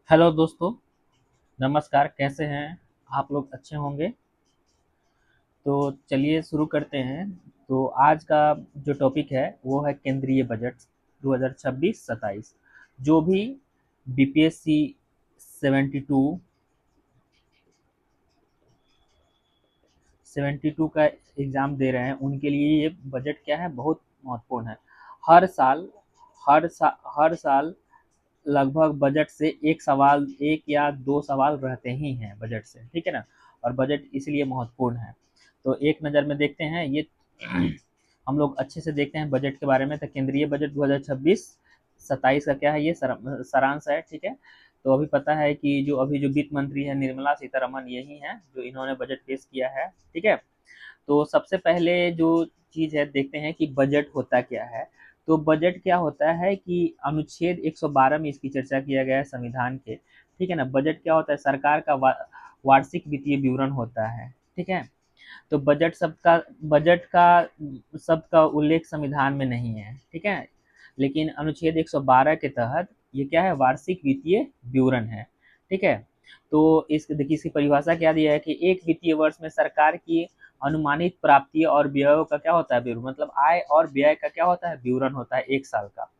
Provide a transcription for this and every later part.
Hello दोस्तों, नमस्कार। कैसे हैं आप लोग? अच्छे होंगे। तो चलिए शुरू करते हैं। तो आज का जो टॉपिक है वो है केंद्रीय बजट 2026-27। जो भी बीपीएससी 72 72 का एग्ज़ाम दे रहे हैं उनके लिए ये बजट क्या है, बहुत महत्वपूर्ण है। हर साल हर साल लगभग बजट से एक सवाल, एक या दो सवाल रहते ही हैं बजट से, ठीक है ना। और बजट इसलिए महत्वपूर्ण है। तो एक नज़र में देखते हैं ये हम लोग अच्छे से देखते हैं बजट के बारे में। तो केंद्रीय बजट 2026-27 का क्या है, ये सारांश है, ठीक है। तो अभी पता है कि जो वित्त मंत्री है निर्मला सीतारमन, यही हैं जो इन्होंने बजट पेश किया है, ठीक है। तो सबसे पहले जो चीज़ है देखते हैं कि बजट होता क्या है। तो बजट क्या होता है कि अनुच्छेद 112 में इसकी चर्चा किया गया है संविधान के, ठीक है ना। बजट क्या होता है? सरकार का वार्षिक वित्तीय विवरण होता है, ठीक है। तो बजट का उल्लेख संविधान में नहीं है, ठीक है। लेकिन अनुच्छेद 112 के तहत ये क्या है? वार्षिक वित्तीय विवरण है, ठीक है। तो इस देखिए इसकी परिभाषा क्या दिया है कि एक वित्तीय वर्ष में सरकार की अनुमानित प्राप्ति और व्ययों का क्या होता है? विवरण। मतलब आय और व्यय का क्या होता है? विवरण होता है एक साल का।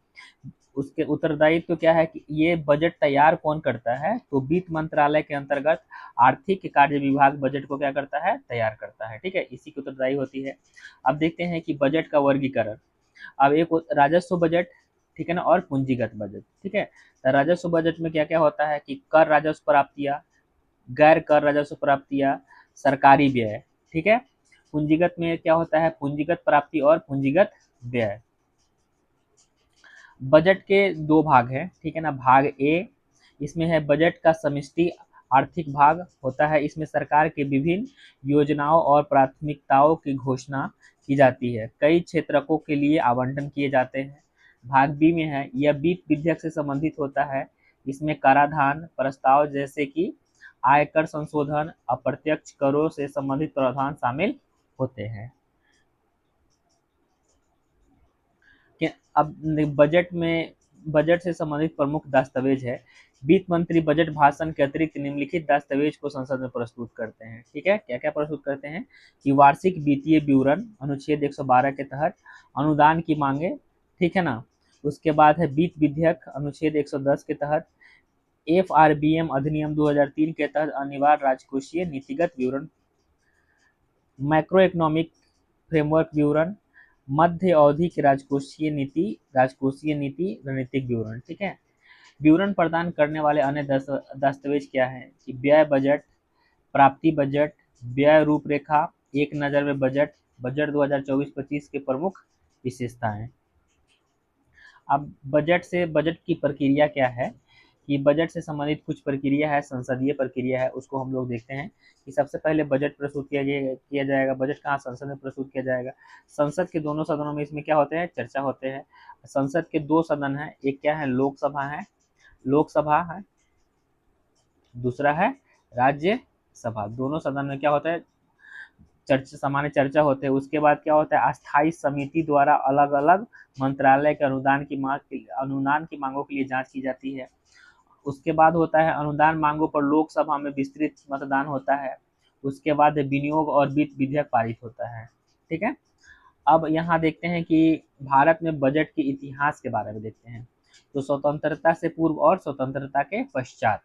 उसके उत्तरदायित्व तो क्या है कि ये बजट तैयार कौन करता है? तो वित्त मंत्रालय के अंतर्गत आर्थिक कार्य विभाग बजट को क्या करता है? तैयार करता है, ठीक है। इसी की उत्तरदायी होती है। अब देखते हैं कि बजट का वर्गीकरण। अब एक राजस्व बजट, ठीक है ना, और पूंजीगत बजट, ठीक है। तो राजस्व बजट में क्या क्या होता है कि कर राजस्व प्राप्तियां, गैर कर राजस्व प्राप्तियां, सरकारी व्यय, ठीक है। पूंजीगत में क्या होता है? पूंजीगत प्राप्ति और पूंजीगत व्यय। बजट के दो भाग हैं, ठीक है ना। भाग ए, इसमें है बजट का समष्टि आर्थिक भाग होता है। इसमें सरकार के विभिन्न योजनाओं और प्राथमिकताओं की घोषणा की जाती है। कई क्षेत्रकों के लिए आवंटन किए जाते हैं। भाग बी में है, यह वित्त विधेयक से संबंधित होता है। इसमें कराधान प्रस्ताव जैसे कि आयकर संशोधन, अप्रत्यक्ष करों से संबंधित प्रावधान शामिल होते हैं। अब बजट से संबंधित प्रमुख दस्तावेज है। वित्त मंत्री बजट भाषण के अतिरिक्त निम्नलिखित दस्तावेज को संसद में प्रस्तुत करते हैं, ठीक है। क्या क्या प्रस्तुत करते हैं कि वार्षिक वित्तीय विवरण अनुच्छेद 112 के तहत, अनुदान की मांगे, ठीक है ना। उसके बाद है वित्त विधेयक अनुच्छेद 110 के तहत, एफआरबीएम अधिनियम 2003 के तहत अनिवार्य राजकोषीय नीतिगत विवरण, मैक्रो इकोनॉमिक फ्रेमवर्क विवरण, मध्य अवधि की राजकोषीय नीति रणनीतिक विवरण, ठीक है। विवरण प्रदान करने वाले अन्य दस्तावेज क्या हैं कि व्यय बजट, प्राप्ति बजट, व्यय रूपरेखा, एक नज़र में बजट, बजट 2024-25 के प्रमुख विशेषताएं। अब बजट की प्रक्रिया क्या है कि बजट से संबंधित कुछ प्रक्रिया है, संसदीय प्रक्रिया है, उसको हम लोग देखते हैं कि सबसे पहले बजट प्रस्तुत किया जाएगा। बजट कहाँ? संसद में प्रस्तुत किया जाएगा। संसद के दोनों सदनों में इसमें क्या होते हैं? चर्चा होते हैं। संसद के दो सदन हैं, एक क्या है? लोकसभा है, दूसरा है राज्यसभा। दोनों सदन में क्या होता है? सामान्य चर्चा होते हैं। उसके बाद क्या होता है? अस्थायी समिति द्वारा अलग अलग मंत्रालय के अनुदान की मांगों के लिए जांच की जाती है। उसके बाद होता है अनुदान मांगों पर लोकसभा में विस्तृत मतदान होता है। उसके बाद विनियोग और वित्त विधेयक पारित होता है, ठीक है। अब यहाँ देखते हैं कि भारत में बजट के इतिहास के बारे में देखते हैं। तो स्वतंत्रता से पूर्व और स्वतंत्रता के पश्चात।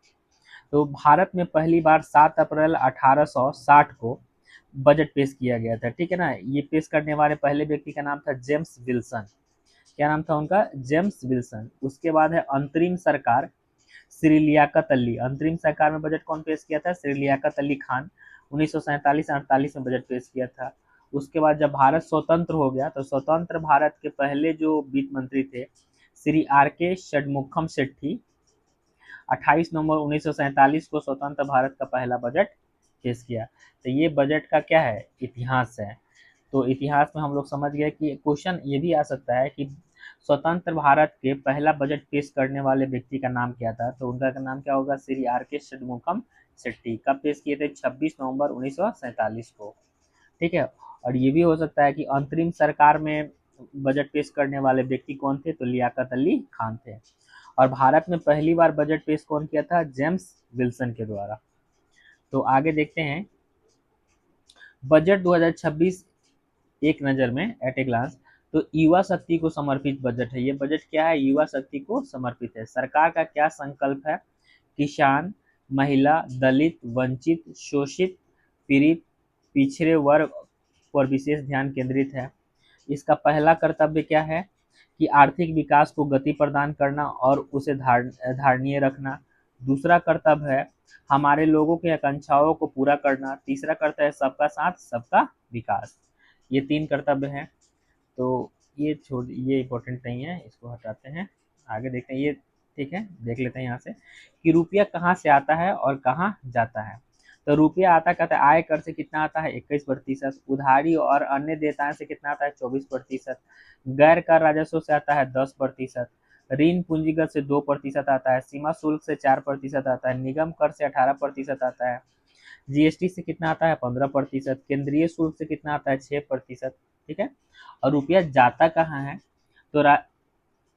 तो भारत में पहली बार 7 अप्रैल 1860 को बजट पेश किया गया था, ठीक है ना। ये पेश करने वाले पहले व्यक्ति का नाम था जेम्स विल्सन। क्या नाम था उनका? James Wilson. उसके बाद है अंतरिम सरकार, श्री लियाकत अली। अंतरिम सरकार में बजट कौन पेश किया था? श्री लियाकत अली खान। 1947-48 में बजट पेश किया था। उसके बाद जब भारत स्वतंत्र हो गया तो स्वतंत्र भारत के पहले जो वित्त मंत्री थे श्री आर के षडमुखम शेट्टी, 28 नवंबर 1947 को स्वतंत्र भारत का पहला बजट पेश किया। तो ये बजट का क्या है? इतिहास है। तो इतिहास में हम लोग समझ गए कि क्वेश्चन ये भी आ सकता है कि स्वतंत्र भारत के पहला बजट पेश करने वाले व्यक्ति का नाम क्या था? तो उनका नाम क्या होगा? श्री आर के षडमुखम शेट्टी। कब पेश किए थे? 26 नवंबर 1947 को, ठीक है। और ये भी हो सकता है कि अंतरिम सरकार में बजट पेश करने वाले व्यक्ति कौन थे? तो लियाकत अली खान थे। और भारत में पहली बार बजट पेश कौन किया था? जेम्स विल्सन के द्वारा। तो आगे देखते हैं बजट 2026 एक नज़र में एट ए ग्लांस। तो युवा शक्ति को समर्पित बजट है। ये बजट क्या है? युवा शक्ति को समर्पित है। सरकार का क्या संकल्प है? किसान, महिला, दलित, वंचित, शोषित, पीड़ित, पिछड़े वर्ग पर विशेष ध्यान केंद्रित है। इसका पहला कर्तव्य क्या है कि आर्थिक विकास को गति प्रदान करना और उसे धारणीय रखना। दूसरा कर्तव्य है हमारे लोगों की आकांक्षाओं को पूरा करना। तीसरा कर्तव्य है सबका साथ सबका विकास। ये 3 कर्तव्य हैं। तो ये इम्पोर्टेंट नहीं है, इसको हटाते हैं। आगे देखते हैं, ये ठीक है, देख लेते हैं यहाँ से कि रुपया कहाँ से आता है और कहाँ जाता है। तो रुपया आता कहता है आय कर से कितना आता है? 21%। उधारी और अन्य देयताओं से कितना आता है? 24%। गैर कर राजस्व से आता है 10%। ऋण पूंजीगत से 2% आता है। सीमा शुल्क से 4% आता है। निगम कर से 18% आता है। जीएसटी से कितना आता है? 15%। केंद्रीय शुल्क से कितना आता है? 6%। ठीक है। और रुपया जाता कहाँ है? तो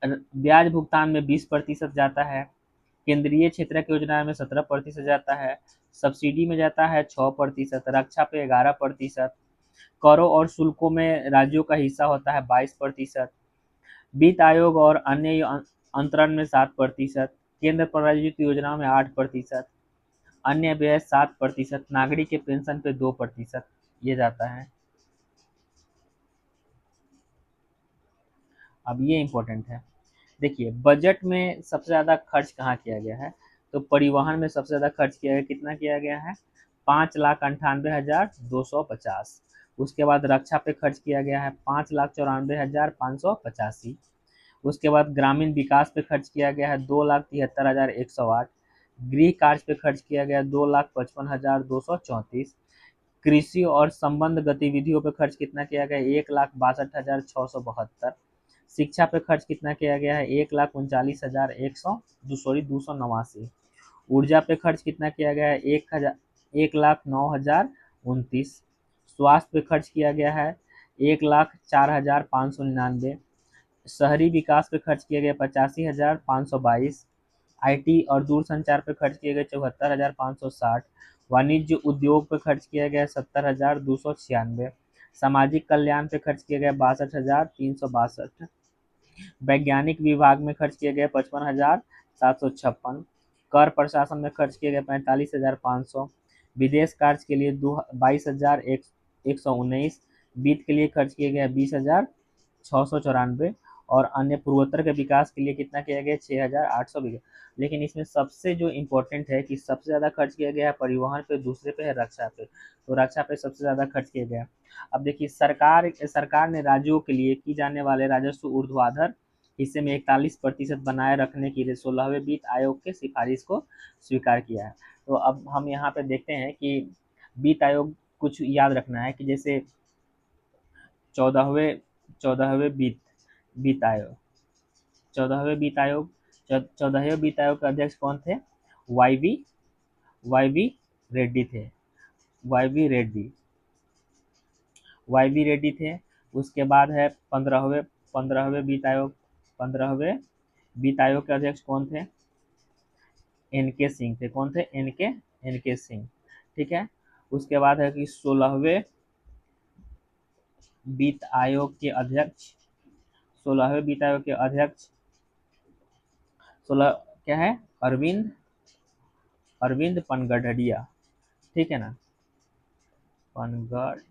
ब्याज भुगतान में 20% जाता है। केंद्रीय क्षेत्र की योजना में 17% जाता है। सब्सिडी में जाता है 6%। रक्षा पे 11%। करों और शुल्कों में राज्यों का हिस्सा होता है 22%। वित्त आयोग और अन्य अंतरण में 7%। केंद्र प्रायोजित योजनाओं में 8%। अन्य व्यय 7%। नागरिक के पेंशन पे 2% ये जाता है। अब ये इम्पोर्टेंट है। देखिए बजट में सबसे ज़्यादा खर्च कहाँ किया गया है? तो परिवहन में सबसे ज़्यादा खर्च किया गया। कितना किया गया है? 5,98,250। उसके बाद रक्षा पे खर्च किया गया है 5,94,585। उसके बाद ग्रामीण विकास पे खर्च किया गया है 2,73,108। गृह कार्य पे खर्च किया गया 2,55,234। कृषि और संबंध गतिविधियों पे खर्च कितना किया गया? 1,62,672। शिक्षा पे खर्च कितना किया गया है? 1,39,100 ऊर्जा पे खर्च कितना किया गया है? 1,09,029। स्वास्थ्य पे खर्च किया गया है 1,04,599। शहरी विकास पे खर्च किया गया 85,522। आईटी और दूरसंचार पे खर्च किए गए 74,560। वाणिज्य उद्योग पे खर्च किया गया 70,296। सामाजिक कल्याण पे खर्च किया गया 62,362। वैज्ञानिक विभाग में खर्च किए गए 55,756। कर प्रशासन में खर्च किए गए 45,500। विदेश कार्य के लिए 22,119। वित्त के लिए खर्च किए गए 20,694। और अन्य पूर्वोत्तर के विकास के लिए कितना किया गया? 6,800 भी। लेकिन इसमें सबसे जो इम्पोर्टेंट है कि सबसे ज़्यादा खर्च किया गया है परिवहन पे, दूसरे पे है रक्षा पे। तो रक्षा पे सबसे ज़्यादा खर्च किया गया। अब देखिए सरकार ने राज्यों के लिए की जाने वाले राजस्व ऊर्ध्वाधर हिस्से में 41% बनाए रखने की 16वें वित्त आयोग के सिफारिश को स्वीकार किया है। तो अब हम यहाँ पे देखते हैं कि वित्त आयोग कुछ याद रखना है कि जैसे 14वें 14वें वित्त आयोग 14वें वित्त आयोग 14वें वित्त आयोग के अध्यक्ष कौन थे? वाई वी रेड्डी थे। वाई वी रेड्डी थे। उसके बाद है 15वें वित्त आयोग। 15वें वित्त आयोग के अध्यक्ष कौन थे? एन के सिंह थे। कौन थे? एन के सिंह। ठीक है। उसके बाद है कि 16वें वित्त आयोग के अध्यक्ष 16वें वित्त आयोग के अध्यक्ष 16 क्या है? अरविंद पनगढ़िया। ठीक है ना? पनगढ़िया,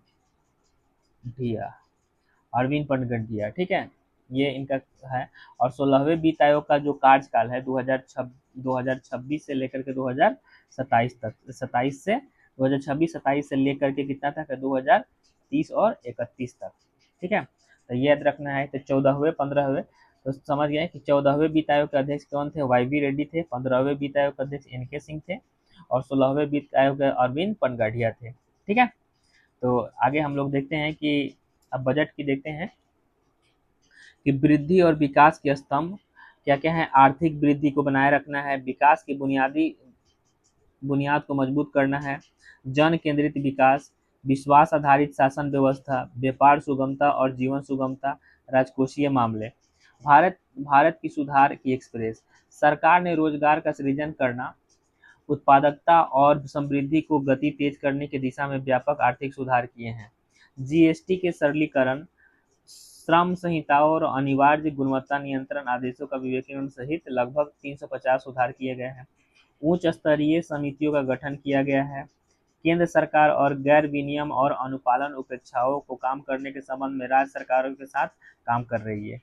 अरविंद पनगढ़िया। ठीक है, ये इनका है। और 16वें वित्त आयोग का जो कार्यकाल है 2026 से लेकर के 2027 तक, 2026-27 से लेकर के कितना तक है? 2030 और 31 तक। ठीक है, तो ये याद रखना है। तो 14वें 15वें तो समझ गए कि 14वें वित्त आयोग के अध्यक्ष कौन थे? वाई वी रेड्डी थे। 15वें वित्त आयोग के अध्यक्ष एन के सिंह थे। और 16वें वित्त आयोग के अरविंद पनगढ़िया थे। ठीक है, तो आगे हम लोग देखते हैं कि अब बजट की देखते हैं कि वृद्धि और विकास के स्तंभ क्या क्या है। आर्थिक वृद्धि को बनाए रखना है, विकास की बुनियाद को मजबूत करना है, जन केंद्रित विकास, विश्वास आधारित शासन व्यवस्था, व्यापार सुगमता और जीवन सुगमता, राजकोषीय मामले। भारत भारत की सुधार की एक्सप्रेस। सरकार ने रोजगार का सृजन करना, उत्पादकता और समृद्धि को गति तेज करने की दिशा में व्यापक आर्थिक सुधार किए हैं। जीएसटी के सरलीकरण, श्रम संहिताओं और अनिवार्य गुणवत्ता नियंत्रण आदेशों का विवेकीकरण सहित लगभग 350 सुधार किए गए हैं। उच्च स्तरीय समितियों का गठन किया गया है। केंद्र सरकार और गैर विनियम और अनुपालन उपेक्षाओं को काम करने के संबंध में राज्य सरकारों के साथ काम कर रही है।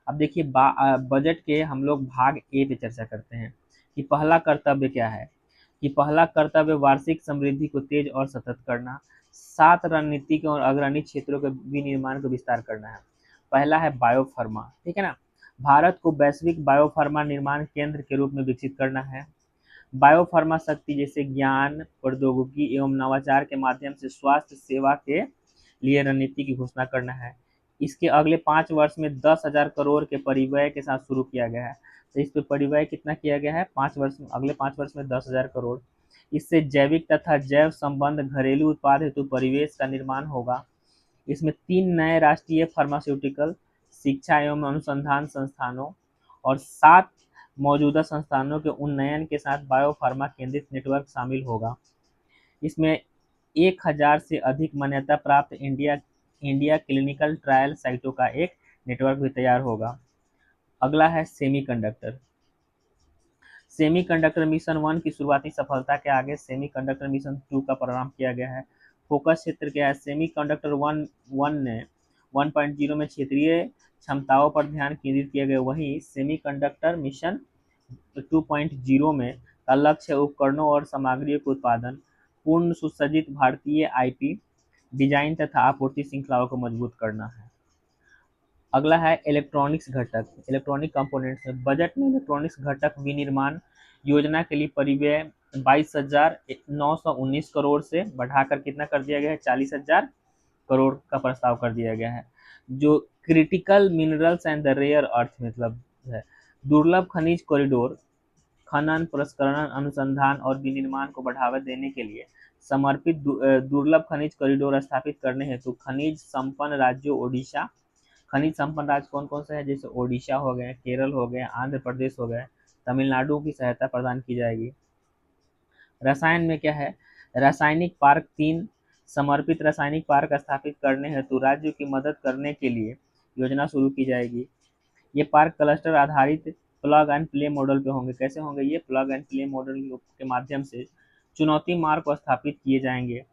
अब देखिए बजट के हम लोग भाग ए पे चर्चा करते हैं कि पहला कर्तव्य क्या है। कि पहला कर्तव्य वार्षिक समृद्धि को तेज और सतत करना, 7 रणनीतिक और अग्रणी क्षेत्रों के विनिर्माण को विस्तार करना है। पहला है बायोफार्मा, ठीक है ना। भारत को वैश्विक बायोफार्मा निर्माण केंद्र के रूप में विकसित करना है। बायोफार्मा शक्ति जैसे ज्ञान, प्रौद्योगिकी एवं नवाचार के माध्यम से स्वास्थ्य सेवा के लिए रणनीति की घोषणा करना है। इसके अगले 5 वर्ष में 10,000 करोड़ के परिव्यय के साथ शुरू किया गया है। तो इस पे परिव्यय कितना किया गया है? 5 वर्ष में, अगले 5 वर्ष में 10,000 करोड़। इससे जैविक तथा जैव संबंध घरेलू उत्पाद हेतु परिवेश का निर्माण होगा। इसमें 3 नए राष्ट्रीय फार्मास्यूटिकल शिक्षा एवं अनुसंधान संस्थानों और 7 मौजूदा संस्थानों के उन्नयन के साथ बायोफार्मा केंद्रित नेटवर्क शामिल होगा। इसमें 1,000 से अधिक मान्यता प्राप्त इंडिया इंडिया क्लिनिकल ट्रायल साइटों का एक नेटवर्क भी तैयार होगा। अगला है सेमीकंडक्टर। सेमीकंडक्टर मिशन 1 की शुरुआती सफलता के आगे सेमीकंडक्टर मिशन 2 का प्रारंभ किया गया है। फोकस क्षेत्र क्या है? सेमीकंडक्टर 1 ने 1.0 में क्षेत्रीय क्षमताओं पर ध्यान केंद्रित किया गया। वहीं सेमीकंडक्टर मिशन 2.0 में का लक्ष्य उपकरणों और सामग्रियों के उत्पादन, पूर्ण सुसज्जित भारतीय आईपी डिजाइन तथा आपूर्ति श्रृंखलाओं को मजबूत करना है। अगला है इलेक्ट्रॉनिक्स घटक, इलेक्ट्रॉनिक कंपोनेंट्स में बजट में इलेक्ट्रॉनिक्स घटक विनिर्माण योजना के लिए परिव्यय 22,919 करोड़ से बढ़ाकर कितना कर दिया गया है? 40,000 करोड़ का प्रस्ताव कर दिया गया है। जो critical minerals and the rare earth मतलब है, दुर्लभ खनिज कॉरिडोर खनन, प्रसंस्करण, अनुसंधान और विनिर्माण को बढ़ावा देने के लिए समर्पित दुर्लभ खनिज कॉरिडोर स्थापित करने हेतु खनिज संपन्न राज्यों ओडिशा, खनिज संपन्न राज्य कौन कौन से हैं? जैसे ओडिशा हो गए, केरल हो गए, आंध्र प्रदेश हो गए, तमिलनाडु की सहायता प्रदान की जाएगी। रसायन में क्या है? रासायनिक पार्क 3 समर्पित रासायनिक पार्क स्थापित करने हेतु राज्यों की मदद करने के लिए योजना शुरू की जाएगी। ये पार्क क्लस्टर आधारित प्लग एंड प्ले मॉडल पे होंगे। कैसे होंगे ये? प्लग एंड प्ले मॉडल के माध्यम से चुनौती मार्ग को स्थापित किए जाएंगे।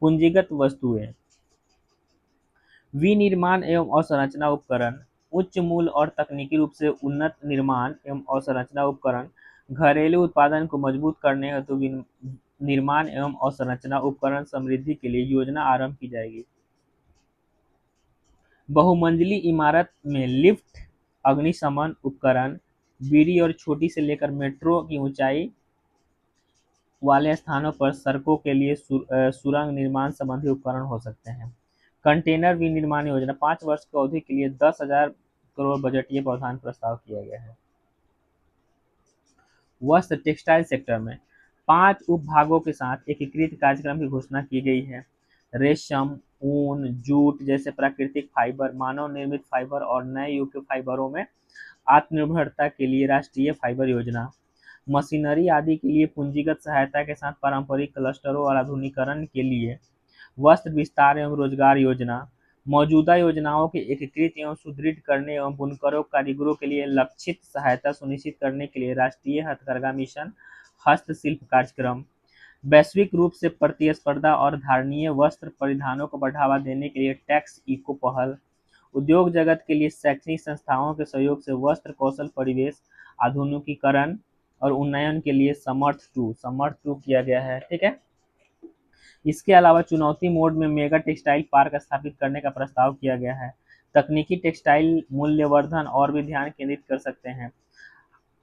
पूंजीगत वस्तुएं, विनिर्माण एवं अवसंरचना उपकरण, उच्च मूल्य और तकनीकी रूप से उन्नत निर्माण एवं अवसंरचना उपकरण, घरेलू उत्पादन को मजबूत करने हेतु निर्माण एवं अवसंरचना उपकरण समृद्धि के लिए योजना आरंभ की जाएगी। बहुमंजिली इमारत में लिफ्ट, अग्निशमन उपकरण, बीड़ी और छोटी से लेकर मेट्रो की ऊंचाई वाले स्थानों पर सड़कों के लिए सुरंग निर्माण संबंधी उपकरण हो सकते हैं। कंटेनर विनिर्माण योजना 5 वर्ष की अवधि के लिए 10,000 करोड़ बजटीय प्रावधान प्रस्ताव किया गया है। वस्त्र टेक्सटाइल सेक्टर में 5 उपभागों के साथ एकीकृत कार्यक्रम की घोषणा की गई है। रेशम, ऊन, जूट जैसे प्राकृतिक फाइबर, मानव निर्मित फाइबर और नए युग के फाइबरों में आत्मनिर्भरता के लिए राष्ट्रीय फाइबर योजना, मशीनरी आदि के लिए पूंजीगत सहायता के साथ पारंपरिक क्लस्टरों और आधुनिकीकरण के लिए वस्त्र विस्तार एवं रोजगार योजना, मौजूदा योजनाओं के एकीकृत एवं सुदृढ़ करने एवं बुनकरों कारीगरों के लिए लक्षित सहायता सुनिश्चित करने के लिए राष्ट्रीय हथकरघा मिशन, हस्तशिल्प कार्यक्रम, वैश्विक रूप से प्रतिस्पर्धा और धारणीय वस्त्र परिधानों को बढ़ावा देने के लिए टैक्स इको पहल, उद्योग जगत के लिए शैक्षणिक संस्थाओं के सहयोग से वस्त्र कौशल परिवेश आधुनिकीकरण और उन्नयन के लिए समर्थ टू किया गया है। ठीक है। इसके अलावा चुनौती मोड में मेगा टेक्सटाइल पार्क स्थापित करने का प्रस्ताव किया गया है। तकनीकी टेक्सटाइल मूल्यवर्धन और भी ध्यान केंद्रित कर सकते हैं।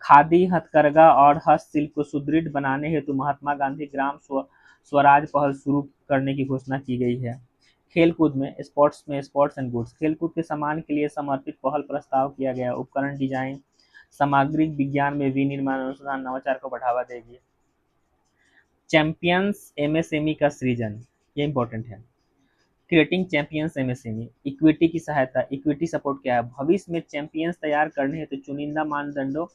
खादी, हथकरघा और हस्तशिल्प को सुदृढ़ बनाने हेतु महात्मा गांधी ग्राम स्वराज पहल शुरू करने की घोषणा की गई है। खेलकूद में स्पोर्ट्स एंड गुड्स, खेलकूद के सामान के लिए समर्पित पहल प्रस्ताव किया गया। उपकरण डिजाइन, सामग्रिक विज्ञान में विनिर्माण अनुसंधान नवाचार को बढ़ावा देगी। चैंपियंस एमएसएमई का सृजन, ये इंपॉर्टेंट है। क्रिएटिंग चैंपियंस एमएसएमई, इक्विटी की सहायता, इक्विटी सपोर्ट क्या है? भविष्य में चैंपियंस तैयार करने हेतु चुनिंदा मानदंडों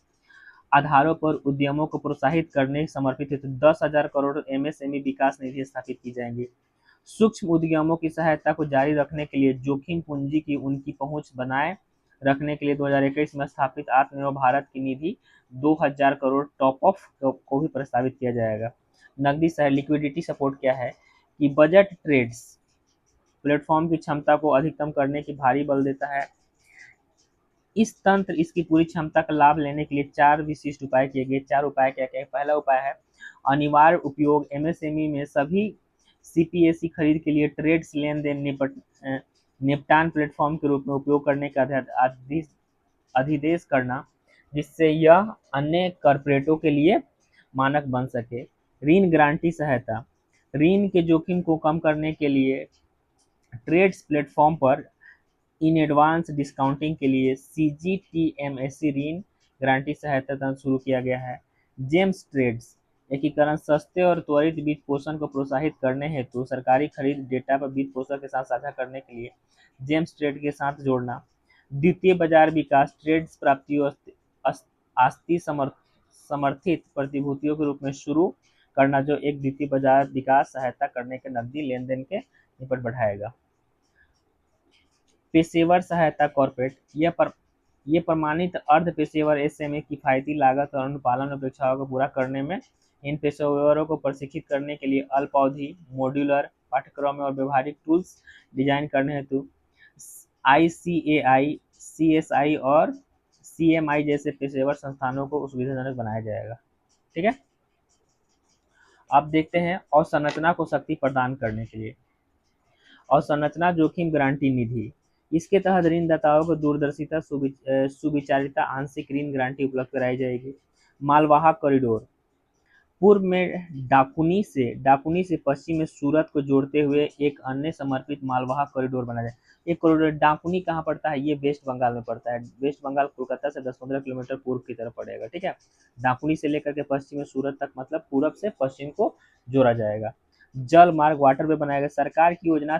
आधारों पर उद्यमों को प्रोत्साहित करने समर्पित हेतु 10,000 करोड़ एमएसएमई विकास निधि स्थापित की जाएंगी। सूक्ष्म उद्यमों की सहायता को जारी रखने के लिए जोखिम पूंजी की उनकी पहुंच बनाए रखने के लिए 2021 में स्थापित आत्मनिर्भर भारत की निधि 2,000 करोड़ टॉप ऑफ को भी प्रस्तावित किया जाएगा। नकदी सहायता, लिक्विडिटी सपोर्ट क्या है कि बजट ट्रेड्स प्लेटफॉर्म की क्षमता को अधिकतम करने की भारी बल देता है। इस तंत्र इसकी पूरी क्षमता का लाभ लेने के लिए 4 विशिष्ट उपाय किए गए। 4 उपाय क्या-क्या है? पहला उपाय है अनिवार्य उपयोग, एमएसएमई में सभी सीपीएसई खरीद के लिए ट्रेड्स लेन-देन निपटान प्लेटफॉर्म के रूप में उपयोग करने का अधिदेश करना, जिससे यह अन्य कॉर्पोरेटों के लिए मानक बन सके। ऋण गारंटी सहायता, ऋण के जोखिम को कम करने के लिए ट्रेड्स प्लेटफॉर्म पर इन एडवांस डिस्काउंटिंग के लिए सीजीटीएमएससी ऋण गारंटी सहायता तंत्र शुरू किया गया है। जेम्स ट्रेड्स एकीकरण, सस्ते और त्वरित वित्त पोषण को प्रोत्साहित करने हेतु सरकारी खरीद डेटा पर वित्त पोषण के साथ साझा करने के लिए जेम्स ट्रेड के साथ जोड़ना। द्वितीय बाजार विकास, ट्रेड्स प्राप्तियों आस्ती समर्थित प्रतिभूतियों के रूप में शुरू करना, जो एक द्वितीय बाजार विकास सहायता करने के नकदी लेन देन के निकट बढ़ाएगा। पेशेवर सहायता कॉर्पोरेट, ये प्रमाणित अर्ध पेशेवर एसएमए किफायती लागत और अनुपालन अपेक्षाओं को पूरा करने में इन पेशेवरों को प्रशिक्षित करने के लिए अल्पावधि मॉड्यूलर पाठ्यक्रम और व्यवहारिक टूल्स डिजाइन करने हेतु आईसीएआई, सीएसआई और सीएमआई जैसे पेशेवर संस्थानों को सुविधाजनक बनाया जाएगा। ठीक है, अब देखते हैं अवसंरचना को शक्ति प्रदान करने के लिए अवसंरचना जोखिम गारंटी निधि। इसके तहत ऋणदाताओं को दूरदर्शिता, सुविचारिता, आंशिक ऋण गारंटी उपलब्ध कराई जाएगी। मालवाहक कॉरिडोर, पूर्व में डाकुनी से पश्चिम में सूरत को जोड़ते हुए एक अन्य समर्पित मालवाहक कॉरिडोर बना जाए। ये कॉरिडोर डाकुनी कहाँ पड़ता है? ये वेस्ट बंगाल में पड़ता है। वेस्ट बंगाल कोलकाता से 10-15 किलोमीटर पूर्व की तरफ पड़ेगा। ठीक है, डाकुनी से लेकर के पश्चिम में सूरत तक, मतलब पूरब से पश्चिम को जोड़ा जाएगा। जल मार्ग, वाटरवे बनाएगा। सरकार की योजना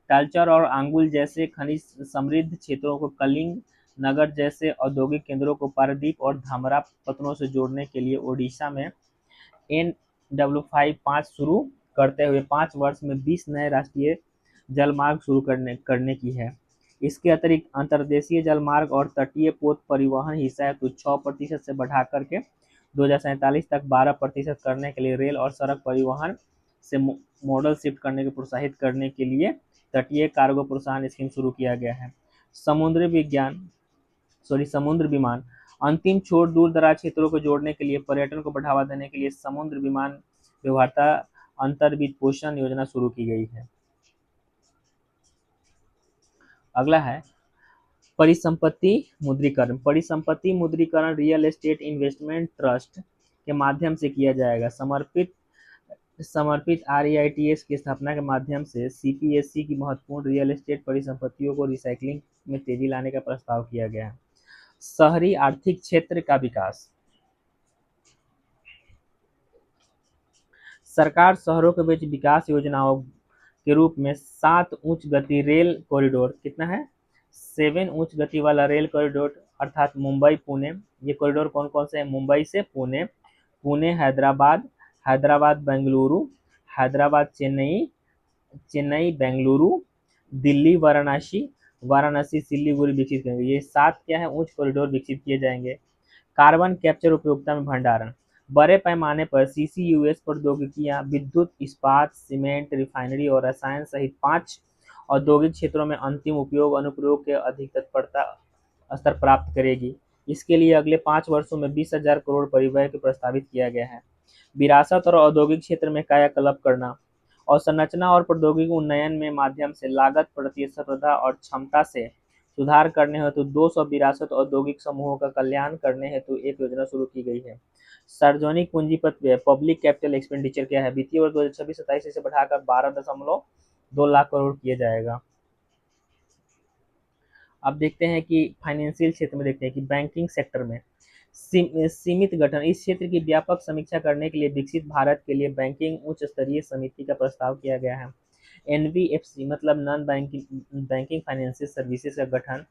तालचर और आंगुल जैसे खनिज समृद्ध क्षेत्रों को कलिंग नगर जैसे औद्योगिक केंद्रों को पारादीप और धामरा पत्तनों से जोड़ने के लिए ओडिशा में NW5 शुरू करते हुए 5 वर्ष में 20 नए राष्ट्रीय जलमार्ग शुरू करने की है। इसके अतिरिक्त अंतर्देशीय जलमार्ग और तटीय पोत परिवहन हिस्सा हेतु 6% से बढ़ाकर के 2047 तक 12% करने के लिए रेल और सड़क परिवहन से मॉडल शिफ्ट करने को प्रोत्साहित करने के लिए तटीय कार्गो प्रोत्साहन स्कीम शुरू किया गया है। समुद्र विमान, अंतिम छोर दूर दराज क्षेत्रों को जोड़ने के लिए पर्यटन को बढ़ावा देने के लिए समुद्र विमान व्यवहारता अंतर्वित्त पोषण योजना शुरू की गई है। अगला है परिसंपत्ति मुद्रीकरण। परिसंपत्ति मुद्रीकरण रियल एस्टेट इन्वेस्टमेंट ट्रस्ट के माध्यम से किया जाएगा। समर्पित आरईआईटीएस की स्थापना के माध्यम से सीपीएसई की महत्वपूर्ण रियल एस्टेट परिसंपत्तियों को रिसाइकलिंग में तेजी लाने का प्रस्ताव किया गया है। शहरी आर्थिक क्षेत्र का विकास, सरकार शहरों के बीच विकास योजनाओं के रूप में 7 उच्च गति रेल कॉरिडोर, कितना है? 7 उच्च गति वाला रेल कॉरिडोर, अर्थात मुंबई पुणे। ये कॉरिडोर कौन कौन से हैं? मुंबई से पुणे, पुणे हैदराबाद, हैदराबाद बेंगलुरु, हैदराबाद चेन्नई, चेन्नई बेंगलुरु, दिल्ली वाराणसी, वाराणसी सिलीगुड़ी विकसित करेंगे। ये 7 क्या है? उच्च कॉरिडोर विकसित किए जाएंगे। कार्बन कैप्चर उपयोगिता में भंडारण, बड़े पैमाने पर सीसीयूएस प्रौद्योगिकियां विद्युत, इस्पात, सीमेंट, रिफाइनरी और रसायन सहित 5 औद्योगिक क्षेत्रों में अंतिम उपयोग अनुप्रयोग के अधिक तत्परता स्तर प्राप्त करेगी। इसके लिए अगले 5 वर्षों में 20,000 करोड़ परिव्यय को प्रस्तावित किया गया है। विरासत और औद्योगिक क्षेत्र में कायाकल्प करना और संरचना और प्रौद्योगिकी उन्नयन में माध्यम से लागत प्रतिस्पर्धा और क्षमता से सुधार करने हेतु 200 विरासत औद्योगिक समूहों का कल्याण करने हेतु एक योजना शुरू की गई है। सार्वजनिक पूंजीगत व्यय, पब्लिक कैपिटल एक्सपेंडिचर क्या है? वित्तीय वर्ष 2026-27 से बढ़ाकर 12.2 लाख करोड़ किया जाएगा। अब देखते हैं कि फाइनेंशियल क्षेत्र में देखते हैं कि बैंकिंग सेक्टर में सीमित गठन, इस क्षेत्र की व्यापक समीक्षा करने के लिए विकसित भारत के लिए बैंकिंग उच्च स्तरीय समिति का प्रस्ताव किया गया है। एनबीएफसी मतलब non banking banking financial services का गठन।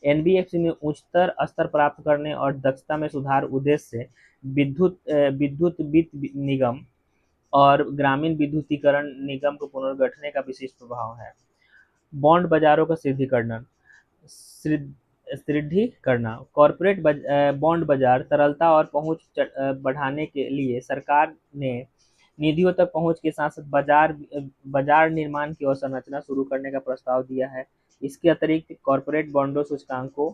एनबीएफसी में उच्चतर स्तर प्राप्त करने और दक्षता में सुधार उद्देश्य से विद्युत वित्त निगम और ग्रामीण विद्युतीकरण निगम को पुनर्गठन का विशिष्ट प्रभाव है। बॉन्ड बाजारों का सुदृढ़ीकरण। कॉर्पोरेट बॉन्ड बाजार तरलता और पहुंच बढ़ाने के लिए सरकार ने निधियों तक पहुंच के साथ साथ बाजार निर्माण की अवसंरचना शुरू करने का प्रस्ताव दिया है। इसके अतिरिक्त कॉर्पोरेट बॉन्डों सूचकांकों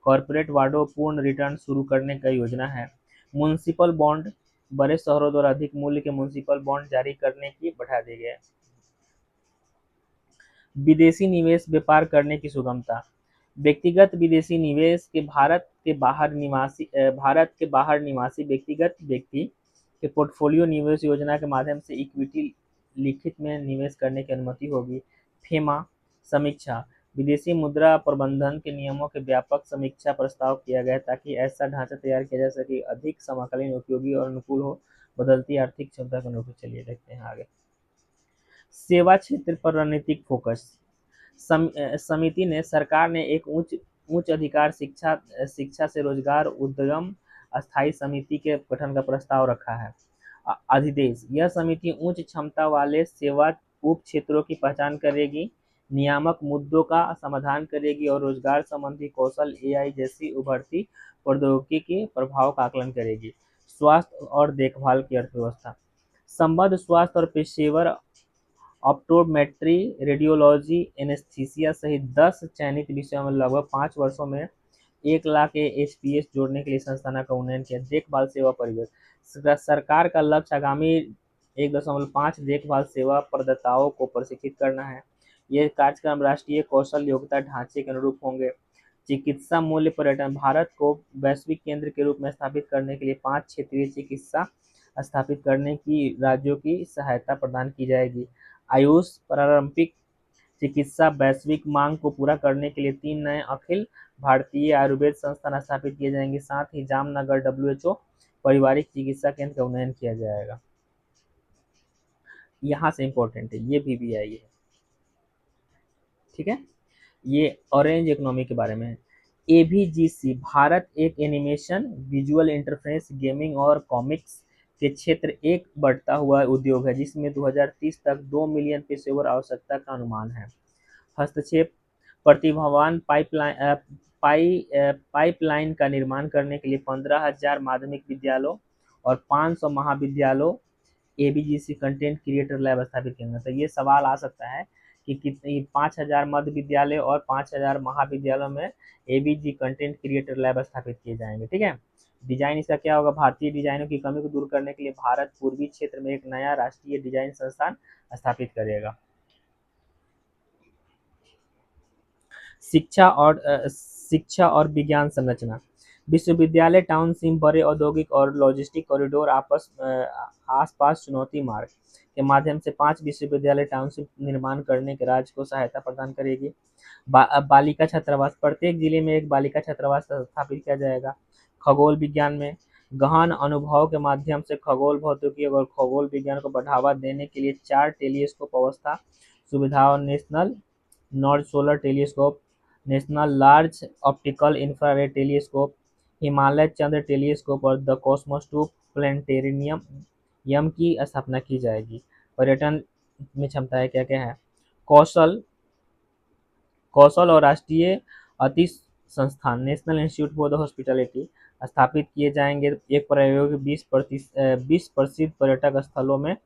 कॉर्पोरेट बांडों पूर्ण रिटर्न शुरू करने का योजना है। म्युनिसिपल बॉन्ड बड़े शहरों द्वारा अधिक मूल्य के म्युनिसिपल बॉन्ड जारी करने की बढ़ा दी गई। विदेशी निवेश व्यापार करने की सुगमता। व्यक्तिगत विदेशी निवेश के भारत के बाहर निवासी व्यक्तिगत व्यक्ति के पोर्टफोलियो निवेश योजना के माध्यम से इक्विटी लिखित में निवेश करने की अनुमति होगी। फेमा समीक्षा विदेशी मुद्रा प्रबंधन के नियमों के व्यापक समीक्षा प्रस्ताव किया गया ताकि ऐसा ढांचा तैयार किया जा सके अधिक समकालीन उपयोगी और अनुकूल हो बदलती आर्थिक क्षमता के अनुरूप। चलिए देखते हैं आगे। सेवा क्षेत्र पर रणनीतिक फोकस। समिति ने सरकार ने एक उच्च अधिकार शिक्षा से रोजगार उद्यम अस्थायी समिति के गठन का प्रस्ताव रखा है। अधिदेश यह समिति उच्च क्षमता वाले सेवा उप क्षेत्रों की पहचान करेगी, नियामक मुद्दों का समाधान करेगी और रोजगार संबंधी कौशल एआई जैसी उभरती प्रौद्योगिकी के प्रभाव का आकलन करेगी। स्वास्थ्य और देखभाल की अर्थव्यवस्था। संबद्ध स्वास्थ्य और पेशेवर ऑप्टोमेट्री, रेडियोलॉजी, एनेस्थीसिया सहित 10 चयनित विषयों में लगभग 5 वर्षों में 1 लाख एचपीएस जोड़ने के लिए संस्थान का उन्नयन किया। देखभाल सेवा परिवेश। सरकार का लक्ष्य आगामी 1.5 देखभाल सेवा प्रदाताओं को प्रशिक्षित करना है। ये कार्यक्रम राष्ट्रीय कौशल योग्यता ढांचे के अनुरूप होंगे। चिकित्सा मूल्य पर्यटन। भारत को वैश्विक केंद्र के रूप में स्थापित करने के लिए 5 क्षेत्रीय चिकित्सा स्थापित करने की राज्यों की सहायता प्रदान की जाएगी। आयुष पारंपरिक चिकित्सा वैश्विक मांग को पूरा करने के लिए 3 नए अखिल भारतीय आयुर्वेद संस्थान स्थापित किए जाएंगे। साथ ही जामनगर डब्ल्यूएचओ पारिवारिक चिकित्सा केंद्र का उन्नयन किया जाएगा। यहाँ से इम्पोर्टेंट है, ये VBI है, ठीक है। ये ऑरेंज इकोनॉमी के बारे में है। AVGC भारत एक एनिमेशन, विजुअल इंटरफेस, गेमिंग और कॉमिक्स के क्षेत्र एक बढ़ता हुआ उद्योग है जिसमें 2030 तक 2 मिलियन पेशेवर आवश्यकता का अनुमान है। हस्तक्षेप प्रतिभावान पाइपलाइन का निर्माण करने के लिए 15,000 माध्यमिक विद्यालयों और 500 महाविद्यालयों AVGC कंटेंट क्रिएटर लैब स्थापित किया। तो ये सवाल आ सकता है कि कितनी 5,000 मध्य विद्यालय और 5,000 महाविद्यालयों में AVG कंटेंट क्रिएटर लैब स्थापित किए जाएंगे, ठीक है। डिजाइन इसका क्या होगा? भारतीय डिजाइनों की कमी को दूर करने के लिए भारत पूर्वी क्षेत्र में एक नया राष्ट्रीय डिजाइन संस्थान स्थापित करेगा। शिक्षा और विज्ञान संरचना। विश्वविद्यालय टाउनशिप बड़े औद्योगिक और लॉजिस्टिक कॉरिडोर आसपास चुनौती मार्ग के माध्यम से 5 विश्वविद्यालय टाउनशिप निर्माण करने के राज्य को सहायता प्रदान करेगी। बालिका छात्रावास। प्रत्येक जिले में एक बालिका छात्रावास स्थापित किया जाएगा। खगोल विज्ञान में गहन अनुभव के माध्यम से खगोल भौतिकी और खगोल विज्ञान को बढ़ावा देने के लिए 4 टेलीस्कोप अवस्था सुविधा और national north solar telescope, national large optical infrared telescope, Himalaya Chandra telescope और द कॉस्मोस 2 प्लेनेटेरियम की स्थापना की जाएगी। पर्यटन में क्षमताएं क्या क्या है? कौशल और राष्ट्रीय अति संस्थान national institute for the hospitality स्थापित किए जाएंगे। एक प्रायोगिक 20 प्रसिद्ध पर्यटक स्थलों में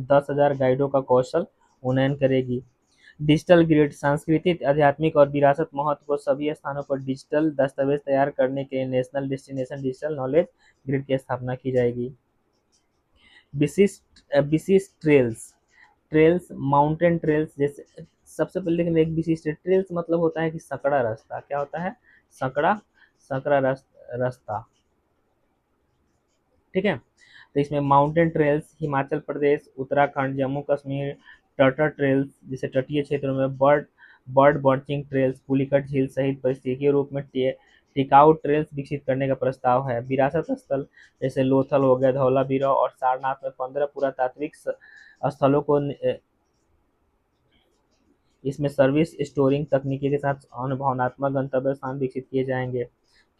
10,000 गाइडों का कौशल उन्नयन करेगी। डिजिटल ग्रिड सांस्कृतिक, आध्यात्मिक और विरासत महत्व को सभी स्थानों पर डिजिटल दस्तावेज तैयार करने के लिए national destination digital knowledge grid की स्थापना की जाएगी। विशिष्ट ट्रेल्स माउंटेन ट्रेल्स जैसे सबसे पहले लेकिन एक विशिष्ट ट्रेल्स मतलब होता है कि सकड़ा रास्ता। क्या होता है? सकड़ा रास्ता, ठीक है। तो इसमें mountain trails Himachal Pradesh, Uttarakhand, Jammu Kashmir, टटर trails जैसे तटीय क्षेत्रों में, बर्ड वॉचिंग ट्रेल्स पुलिकट झील सहित पारिस्थितिकीय रूप में टिकाऊ ट्रेल्स विकसित करने का प्रस्ताव है। विरासत स्थल जैसे लोथल हो गया, धौलावीरा और सारनाथ में 15 पुरातात्विक स्थलों को इसमें सर्विस स्टोरिंग तकनीकी के साथ अनुभवनात्मक गंतव्य स्थान विकसित किए जाएंगे।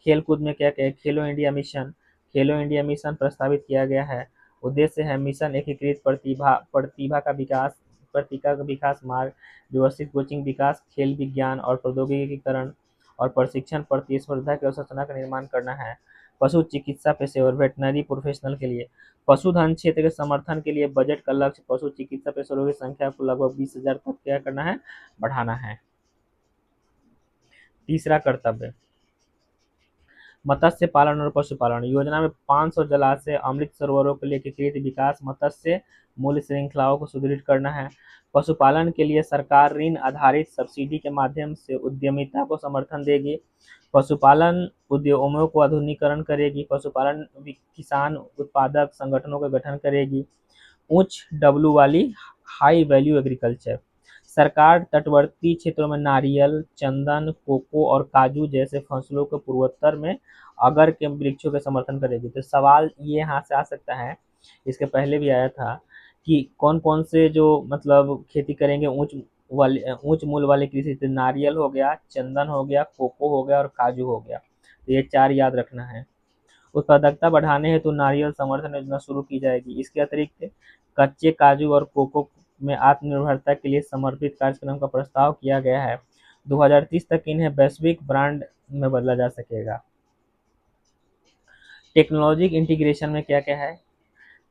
खेल कूद में क्या क्या है, खेलो इंडिया मिशन प्रस्तावित किया गया है। उद्देश्य है मिशन एकीकृत प्रतिभा का विकास, प्रतिभा का विकास मार्ग, व्यवस्थित कोचिंग विकास, खेल विज्ञान और प्रौद्योगिकीकरण और प्रशिक्षण प्रतिस्पर्धा की अवसंरचना का निर्माण करना है। पशु चिकित्सा पेशेवर वेटनरी प्रोफेशनल के लिए पशुधन क्षेत्र के समर्थन के लिए बजट का लक्ष्य पशु चिकित्सा पेशेवरों की संख्या को लगभग 20,000 तक क्या करना है, बढ़ाना है। तीसरा कर्तव्य मत्स्य पालन और पशुपालन योजना में 500 जलाशय, अमृत सरोवरों के लिए एकीकृत विकास, मत्स्य मूल्य श्रृंखलाओं को सुदृढ़ करना है। पशुपालन के लिए सरकार ऋण आधारित सब्सिडी के माध्यम से उद्यमिता को समर्थन देगी। पशुपालन उद्यमों को आधुनिकीकरण करेगी। पशुपालन किसान उत्पादक संगठनों का गठन करेगी। उच्च डब्ल्यू वाली हाई वैल्यू एग्रीकल्चर सरकार तटवर्ती क्षेत्रों में नारियल, चंदन, कोको और काजू जैसे फसलों के पूर्वोत्तर में अगर के वृक्षों के समर्थन करेगी। तो सवाल ये यहाँ से आ सकता है, इसके पहले भी आया था कि कौन कौन से जो मतलब खेती करेंगे उच्च मूल्य वाले कृषि, तो नारियल हो गया, चंदन हो गया, कोको हो गया और काजू हो गया। तो ये 4 याद रखना है। उत्पादकता बढ़ाने हेतु नारियल समर्थन योजना शुरू की जाएगी। इसके अतिरिक्त कच्चे काजू और कोको में आत्मनिर्भरता के लिए समर्पित कार्यक्रम का प्रस्ताव किया गया है। 2030 तक इन्हें वैश्विक ब्रांड में बदला जा सकेगा। टेक्नोलॉजी इंटीग्रेशन में क्या क्या है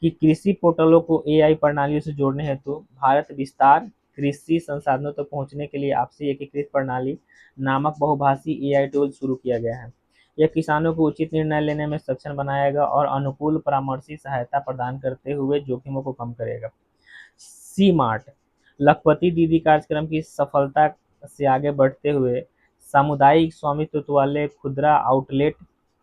कि कृषि पोर्टलों को एआई प्रणालियों से जोड़ने हेतु भारत विस्तार कृषि संसाधनों तक पहुंचने के लिए आपसी एकीकृत प्रणाली नामक बहुभाषी एआई टूल शुरू किया गया है। यह किसानों को उचित निर्णय लेने में सक्षम बनाएगा और अनुकूल परामर्शी सहायता प्रदान करते हुए जोखिमों को कम करेगा। सी मार्ट लखपति दीदी कार्यक्रम की सफलता से आगे बढ़ते हुए सामुदायिक स्वामित्व वाले खुदरा आउटलेट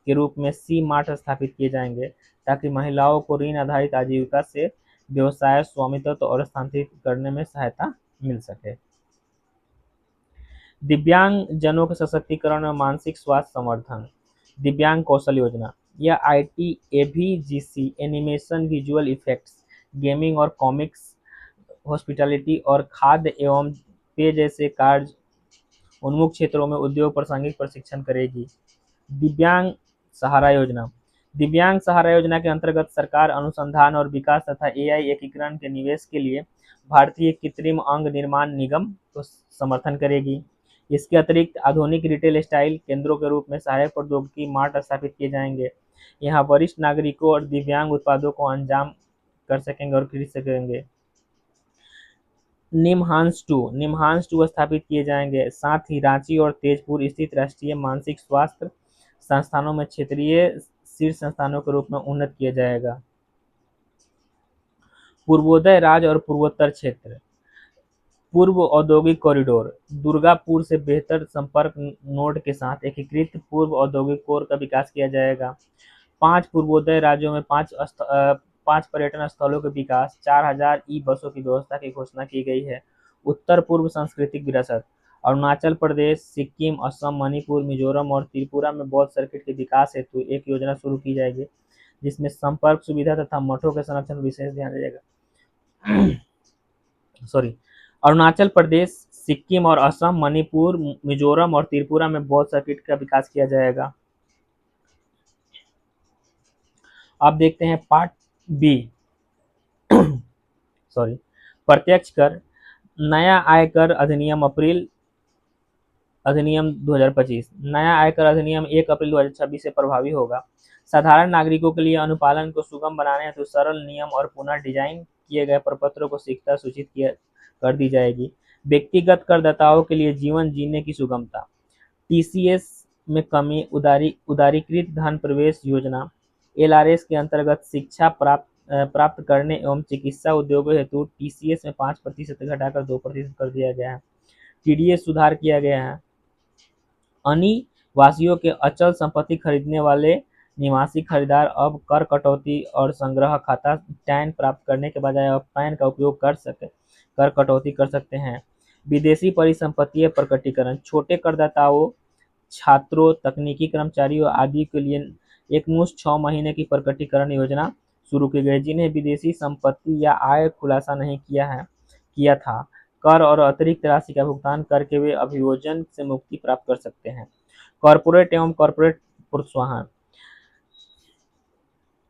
के रूप में सी मार्ट स्थापित किए जाएंगे ताकि महिलाओं को ऋण आधारित आजीविका से व्यवसाय स्वामित्व और स्थानांतरित करने में सहायता मिल सके। दिव्यांग जनों के सशक्तिकरण और मानसिक स्वास्थ्य समर्थन दिव्यांग कौशल योजना यह IT, AVGC, animation, visual effects, gaming और कॉमिक्स, हॉस्पिटैलिटी और खाद्य एवं पेय जैसे कार्य उन्मुख क्षेत्रों में उद्योग प्रासंगिक प्रशिक्षण करेगी। दिव्यांग सहारा योजना दिव्यांग सहारा योजना के अंतर्गत सरकार अनुसंधान और विकास तथा एआई एकीकरण के निवेश के लिए भारतीय कृत्रिम अंग निर्माण निगम को समर्थन करेगी। इसके अतिरिक्त आधुनिक रिटेल स्टाइल केंद्रों के रूप में सहायक प्रौद्योगिकी मार्ट स्थापित किए जाएंगे। यहाँ वरिष्ठ नागरिकों और दिव्यांग उत्पादों को अंजाम कर सकेंगे और खरीद सकेंगे। निमहांस 2 स्थापित किए जाएंगे। साथ ही रांची और तेजपुर स्थित राष्ट्रीय मानसिक स्वास्थ्य संस्थानों में क्षेत्रीय शीर्ष संस्थानों के रूप में उन्नत किया जाएगा। पूर्वोदय राज्य और पूर्वोत्तर क्षेत्र पूर्व औद्योगिक कॉरिडोर दुर्गापुर से बेहतर संपर्क नोड के साथ एकीकृत पूर्व औद्योगिक कोर का विकास किया जाएगा। 5 पूर्वोदय राज्यों में 5 पर्यटन स्थलों के विकास, 4,000 ई बसों की व्यवस्था की घोषणा की गई है। उत्तर पूर्व सांस्कृतिक विरासत अरुणाचल प्रदेश, सिक्किम, असम, मणिपुर, मिजोरम और त्रिपुरा में बौद्ध सर्किट के विकास हेतु एक योजना शुरू की जाएगी जिसमें संपर्क सुविधा तथा मठों के संरक्षण विशेष ध्यान दिया जाएगा। अरुणाचल प्रदेश, सिक्किम और असम, मणिपुर, मिजोरम और त्रिपुरा में बौद्ध सर्किट का विकास किया जाएगा। अब देखते हैं पार्ट बी। प्रत्यक्ष कर नया आयकर अधिनियम 2025 नया आयकर अधिनियम 1 अप्रैल 2026 से प्रभावी होगा। साधारण नागरिकों के लिए अनुपालन को सुगम बनाने हेतु सरल नियम और पुनः डिजाइन किए गए प्रपत्रों को शीघ्रता सूचित कर दी जाएगी। व्यक्तिगत करदाताओं के लिए जीवन जीने की सुगमता, टीसीएस में कमी, उदारीकृत धन प्रवेश योजना, एलआरएस के अंतर्गत शिक्षा प्राप्त करने एवं चिकित्सा उद्योगों हेतु टीसीएस में 5% घटाकर 2% कर दिया गया है। टीडीएस सुधार किया गया है। अनिवासियों के अचल संपत्ति खरीदने वाले निवासी खरीदार अब कर कटौती और संग्रह खाता टैन प्राप्त करने के बजाय अब पैन का उपयोग कर कटौती कर सकते हैं। विदेशी परिसंपत्ति प्रकटीकरण छोटे करदाताओं, छात्रों, तकनीकी कर्मचारियों आदि के लिए एकमुश्त 6 महीने की प्रकटीकरण योजना शुरू की गई जिन्हें विदेशी संपत्ति या आय खुलासा नहीं किया था। कर और अतिरिक्त राशि का भुगतान करके वे अभियोजन से मुक्ति प्राप्त कर सकते हैं। कॉर्पोरेट एवं कॉर्पोरेट प्रोत्साहन,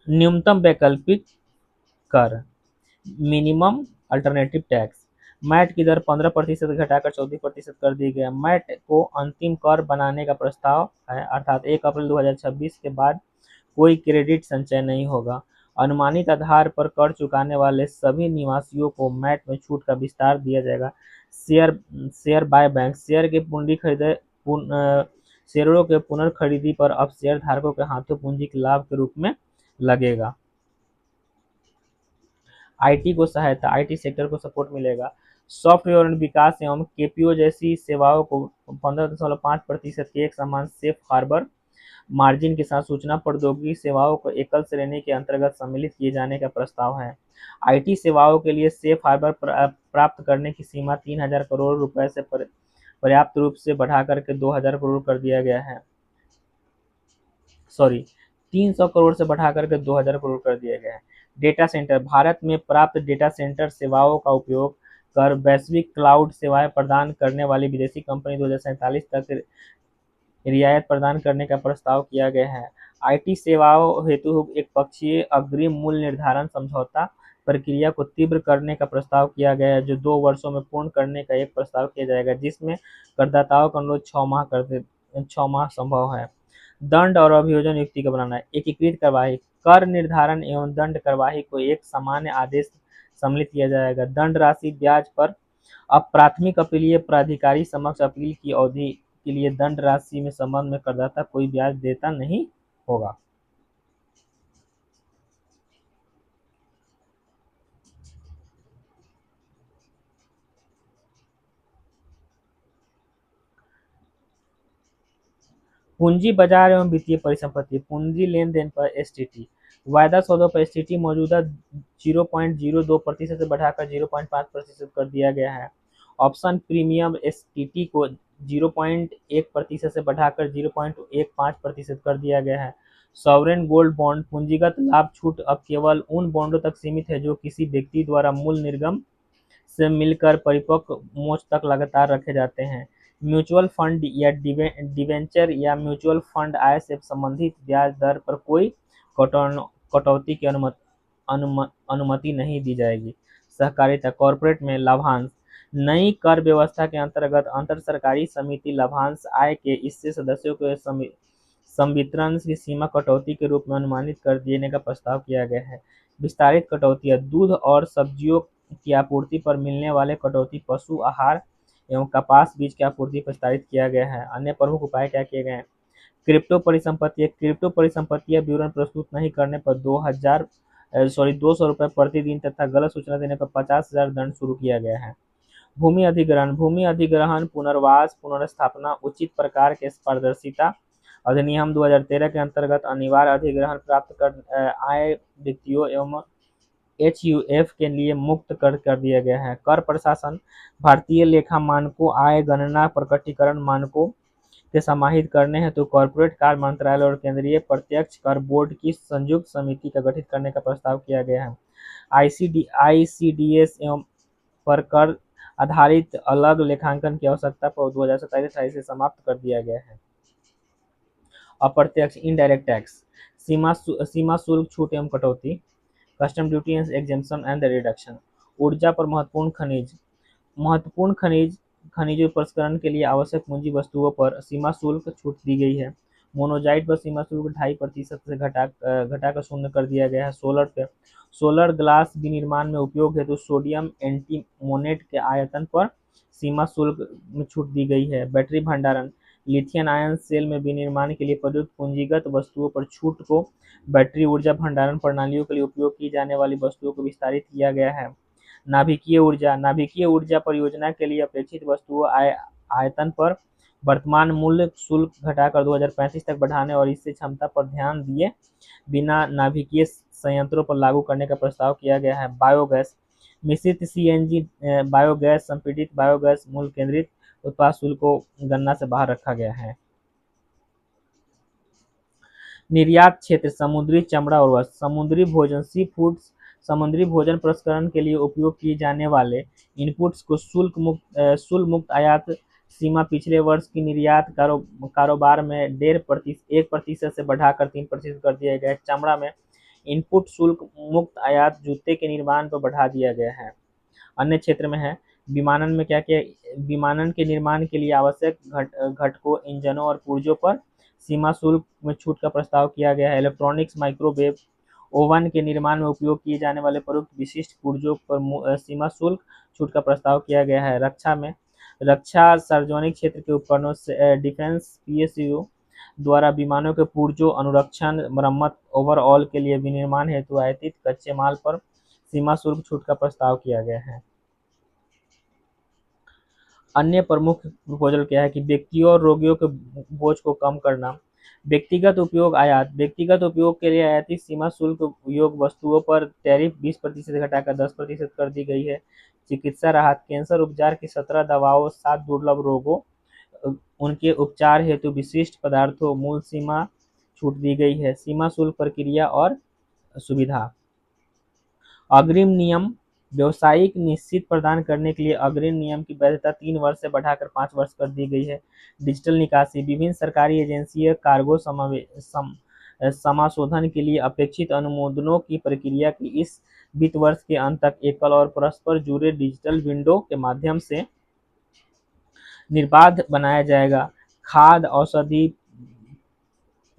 न्यूनतम वैकल्पिक कर, मिनिमम अल्टरनेटिव टैक्स, मैट की दर 15% घटाकर 14% कर दी गई है। मैट को अंतिम कर बनाने का प्रस्ताव है, अर्थात 1 अप्रैल 2026 के बाद कोई क्रेडिट संचय नहीं होगा। अनुमानित आधार पर कर चुकाने वाले सभी निवासियों को मैट में छूट का विस्तार दिया जाएगा। शेयर शेयर बाय बैंक, शेयरों के पुनर्खरीदी पर अब शेयर धारकों के हाथों पूंजी के लाभ के रूप में लगेगा। आईटी को सहायता, आईटी सेक्टर को सपोर्ट मिलेगा। सॉफ्टवेयर विकास एवं केपीओ जैसी सेवाओं को 15.5% के एक समान सेफ हार्बर मार्जिन के साथ सूचना प्रौद्योगिकी सेवाओं को एकल श्रेणी के अंतर्गत सम्मिलित किए जाने का प्रस्ताव है। आईटी सेवाओं के लिए सेफ हार्बर प्राप्त करने की सीमा 3,000 करोड़ रुपए से पर्याप्त रूप से बढ़ाकर के 2,000 करोड़ कर दिया गया है। 300 करोड़ से बढ़ाकर के 2,000 करोड़ कर दिया गया है। डेटा सेंटर, भारत में प्राप्त डेटा सेंटर सेवाओं का उपयोग कर वैश्विक क्लाउड सेवाएं प्रदान करने वाली विदेशी कंपनी 2047 तक रियायत प्रदान करने का प्रस्ताव किया गया है। आईटी सेवाओं हेतु एक पक्षीय अग्रिम मूल्य निर्धारण समझौता प्रक्रिया को तीव्र करने का प्रस्ताव किया गया है, जो 2 वर्षों में पूर्ण करने का एक प्रस्ताव किया जाएगा, जिसमें करदाताओं का अनुरोध 6 माह संभव है। दंड और अभियोजन युक्ति का बनाना है। एकीकृत कार्यवाही, कर निर्धारण एवं दंड कार्यवाही को एक सामान्य आदेश सम्मिलित किया जाएगा। दंड राशि ब्याज पर अब प्राथमिक अपीलीय प्राधिकारी समक्ष अपील की अवधि के लिए दंड राशि में संबंध में करदाता कोई ब्याज देता नहीं होगा। पूंजी बाजार एवं वित्तीय परिसंपत्ति, पूंजी लेन देन पर एसटीटी, वायदा सौदों पर एसटीटी मौजूदा 0.02% से बढ़ाकर 0.5% कर दिया गया है। ऑप्शन प्रीमियम एसटीटी को 0.1% से बढ़ाकर 0.15% कर दिया गया है। सॉवरेन गोल्ड बॉन्ड, पूंजीगत लाभ छूट अब केवल उन बॉन्डों तक सीमित है जो किसी व्यक्ति द्वारा मूल निर्गम से मिलकर परिपक्व मोच तक लगातार रखे जाते हैं। म्यूचुअल फंड या डिवेंचर या म्यूचुअल फंड आय से संबंधित ब्याज दर पर कोई कटौती की अनुमति नहीं दी जाएगी। सहकारिता, कॉर्पोरेट में लाभांश, नई कर व्यवस्था के अंतर्गत अंतर सरकारी समिति लाभांश आय के इससे सदस्यों के संवितरण की सीमा कटौती के रूप में अनुमानित कर देने का प्रस्ताव किया गया है। विस्तारित कटौतियां, दूध और सब्जियों की आपूर्ति पर मिलने वाले कटौती, पशु आहार एवं कपास बीज की आपूर्ति प्रस्तावित किया गया है। अन्य प्रमुख उपाय क्या किए गए हैं? क्रिप्टो परिसंपत्तियां विवरण प्रस्तुत नहीं करने पर 200 रुपये प्रतिदिन तथा गलत सूचना देने पर 50,000 दंड शुरू किया गया है। भूमि अधिग्रहण, पुनर्वास, पुनर्स्थापना, उचित प्रकार के पारदर्शिता अधिनियम 2013 के अंतर्गत अनिवार्य अधिग्रहण प्राप्त कर आए व्यक्तियों एवं एचयूएफ के लिए मुक्त कर दिया गया है। कर प्रशासन, भारतीय लेखा मानकों आय गणना प्रकटीकरण मानकों के समाहित करने हेतु कॉर्पोरेट कार्य मंत्रालय और केंद्रीय प्रत्यक्ष कर बोर्ड की संयुक्त समिति का गठित करने का प्रस्ताव किया गया है। आईसीडीएस एवं पर कर आधारित अलग लेखांकन की आवश्यकता पर 2027-28 से समाप्त कर दिया गया है। अप्रत्यक्ष इनडायरेक्ट टैक्स, सीमा शुल्क छूट एवं कटौती, custom duty exemption and reduction. ऊर्जा पर महत्वपूर्ण खनिजों प्रसंस्करण के लिए आवश्यक पूंजी वस्तुओं पर सीमा शुल्क छूट दी गई है। मोनोजाइट पर सीमा शुल्क 2.5% से घटाकर शून्य कर दिया गया है। सोलर ग्लास विनिर्माण में उपयोग हेतु सोडियम एंटीमोनेट के आयतन पर सीमा शुल्क में छूट दी गई है। बैटरी भंडारण, लिथियम आयन सेल में विनिर्माण के लिए प्रयुक्त पूंजीगत वस्तुओं पर छूट को बैटरी ऊर्जा भंडारण प्रणालियों के लिए उपयोग की जाने वाली वस्तुओं को विस्तारित किया गया है। नाभिकीय ऊर्जा परियोजना के लिए अपेक्षित वस्तुओं आयतन पर वर्तमान मूल्य शुल्क घटाकर 2035 तक बढ़ाने और इससे क्षमता पर ध्यान दिए बिना नाभिकीय संयंत्रों पर लागू करने का प्रस्ताव किया गया है। बायोगैस, मिश्रित सीएनजी बायोगैस, संपीड़ित बायोगैस मूल्य केंद्रित उत्पाद शुल्क को गणना से बाहर रखा गया है। निर्यात क्षेत्र, समुद्री चमड़ा और वस्त्र, समुद्री भोजन, सी फूड्स, समुद्री भोजन प्रसंस्करण के लिए उपयोग किए जाने वाले इनपुट्स को शुल्क मुक्त आयात सीमा पिछले वर्ष की निर्यात कारोबार में 1% से बढ़ाकर 3% कर दिया गया है। चमड़ा में इनपुट शुल्क मुक्त आयात जूते के निर्माण पर बढ़ा दिया गया है। अन्य क्षेत्र में है विमानन में क्या क्या विमानन के निर्माण के लिए आवश्यक घटकों इंजनों और पुर्जों पर सीमा शुल्क में छूट का प्रस्ताव किया गया है। इलेक्ट्रॉनिक्स माइक्रोवेव ओवन के निर्माण में उपयोग किए जाने वाले प्रयुक्त विशिष्ट पुर्जों पर सीमा शुल्क छूट का प्रस्ताव किया गया है। रक्षा सार्वजनिक क्षेत्र के उपकरणों से डिफेंस पीएसयू द्वारा विमानों के पुर्जों अनुरक्षण मरम्मत ओवरऑल के लिए विनिर्माण हेतु आयातित कच्चे माल पर सीमा शुल्क छूट का प्रस्ताव किया गया है। अन्य प्रमुख प्रपोजल क्या है कि व्यक्तियों और रोगियों के बोझ को कम करना। व्यक्तिगत उपयोग के लिए आयातित सीमा शुल्क योग्य वस्तुओं पर टैरिफ 20% घटाकर 10% कर दी गई है। चिकित्सा राहत कैंसर उपचार की 17 दवाओं 7 दुर्लभ रोगों उनके उपचार हेतु विशिष्ट पदार्थों मूल सीमा छूट दी गई है। सीमा शुल्क प्रक्रिया और सुविधा। अग्रिम नियम व्यावसायिक निश्चित प्रदान करने के लिए अग्रिम नियम की वैधता 3 वर्ष से बढ़ाकर 5 वर्ष कर दी गई है। डिजिटल निकासी विभिन्न सरकारी एजेंसियां कार्गो समाशोधन के लिए अपेक्षित अनुमोदनों की प्रक्रिया की इस वित्त वर्ष के अंत तक एकल और परस्पर जुड़े डिजिटल विंडो के माध्यम से निर्बाध बनाया जाएगा। खाद्य औषधि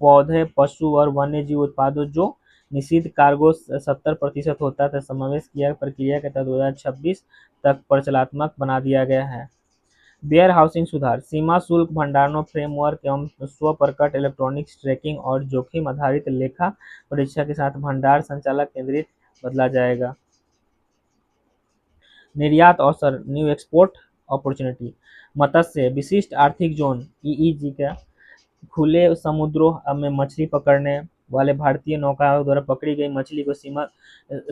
पौधे पशु और वन्य जीव उत्पादों जो निषिद्ध कार्गो 70% होता था समावेश किया प्रक्रिया के तहत 2026 तक प्रचलात्मक बना दिया गया है। वेयर हाउसिंग सुधार सीमा शुल्क भंडारणों फ्रेमवर्क एवं स्व प्रकट इलेक्ट्रॉनिक्स ट्रैकिंग और जोखिम आधारित लेखा परीक्षा के साथ भंडार संचालक केंद्रित बदला जाएगा। निर्यात अवसर न्यू एक्सपोर्ट अपॉर्चुनिटी मत्स्य विशिष्ट आर्थिक जोन ईईजी का खुले समुद्रों में मछली पकड़ने वाले भारतीय नौकाओं द्वारा पकड़ी गई मछली को सीमा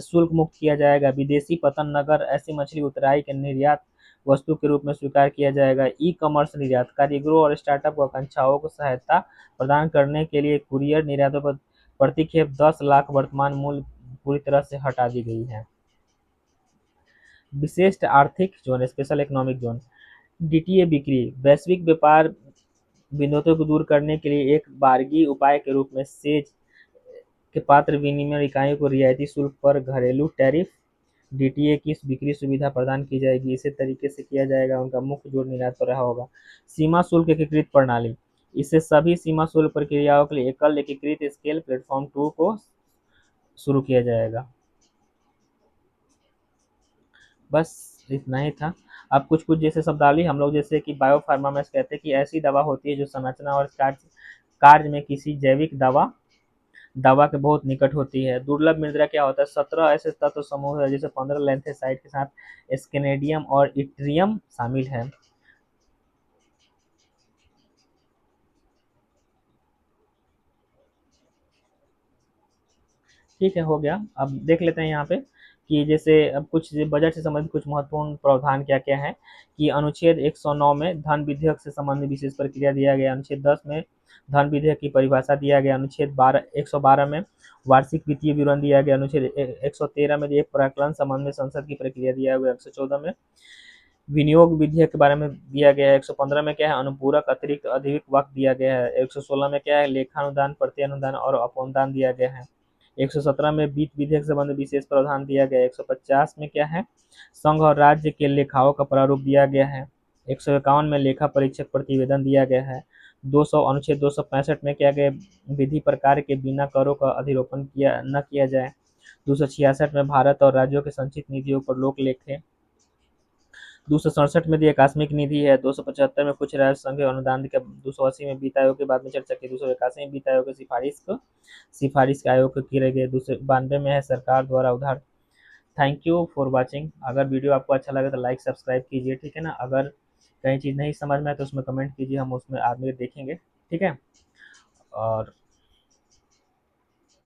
शुल्क मुक्त किया जाएगा। विदेशी पतन नगर ऐसी मछली उतराई के निर्यात वस्तु के रूप में स्वीकार किया जाएगा। ई कॉमर्स निर्यात कारीगरों और स्टार्टअप आकांक्षाओं को सहायता प्रदान करने के लिए कुरियर निर्यातों पर प्रति खेप 10 लाख वर्तमान मूल्य पूरी तरह से हटा दी गई है। विशिष्ट आर्थिक zone special economic zone DTA बिक्री वैश्विक व्यापार भिन्नताओं को दूर करने के लिए एक बारगी उपाय के रूप में सेज के पात्र विनिमय इकाइयों को रियायती शुल्क पर घरेलू टैरिफ डीटीए की बिक्री सुविधा प्रदान की जाएगी। इसी तरीके से किया जाएगा उनका मुख्य जोर निर्यात पर रहा होगा। सीमा शुल्क एकीकृत प्रणाली इससे सभी सीमा शुल्क प्रक्रियाओं के लिए एकल एकीकृत स्केल प्लेटफॉर्म 2 को शुरू किया जाएगा। बस इतना ही था। अब कुछ कुछ जैसे शब्दावली हम लोग जैसे कि बायोफार्मा में कहते हैं कि ऐसी दवा होती है जो संरचना और कार्य में किसी जैविक दवा के बहुत निकट होती है। दुर्लभ मृदा क्या होता है 17 ऐसे तत्व समूह है जिसे 15 लेंथेसाइड के साथ स्केनेडियम और इट्रियम शामिल है। ठीक है हो गया। अब देख लेते हैं यहाँ पे कि जैसे अब कुछ बजट से संबंधित कुछ महत्वपूर्ण प्रावधान क्या क्या है कि अनुच्छेद 109 में धन विधेयक से संबंधित विशेष प्रक्रिया दिया गया। अनुच्छेद 10 में धन विधेयक की परिभाषा दिया गया। अनुच्छेद 112 में वार्षिक वित्तीय विवरण दिया गया। अनुच्छेद 113 में एक प्राक्कलन संबंध में संसद की प्रक्रिया दिया गया। 114 में विनियोग विधेयक के बारे में दिया गया है। 115 में क्या है अनुपूरक अतिरिक्त अधिक वक्त दिया गया है। 116 में क्या है लेखानुदान प्रत्यनुदान और अपनुदान दिया गया है। 117 में वित्त विधेयक संबंधी विशेष प्रावधान दिया गया है। 150 में क्या है संघ और राज्य के लेखाओं का प्रारूप दिया गया है। 151 में लेखा परीक्षक प्रतिवेदन दिया गया है। 200 अनुच्छेद 265 में क्या गया विधि प्रकार के बिना करों का अधिरोपण न किया जाए। 266 में भारत और राज्यों के संचित निधियों पर लोक लेखे। 267 में दी आकस्मिक निधि है। 275 में कुछ राज्य संघ अनुदान के 280 में वित्त आयोग के बाद में चर्चा की। 281 में वित्त आयोग की सिफारिश के आयोग किए गए। 292 में है सरकार द्वारा उधार। Thank you for watching. अगर वीडियो आपको अच्छा लगे तो लाइक सब्सक्राइब कीजिए ठीक है ना। अगर कहीं चीज़ नहीं समझ में आए तो उसमें कमेंट कीजिए हम उसमें आगे देखेंगे ठीक है। और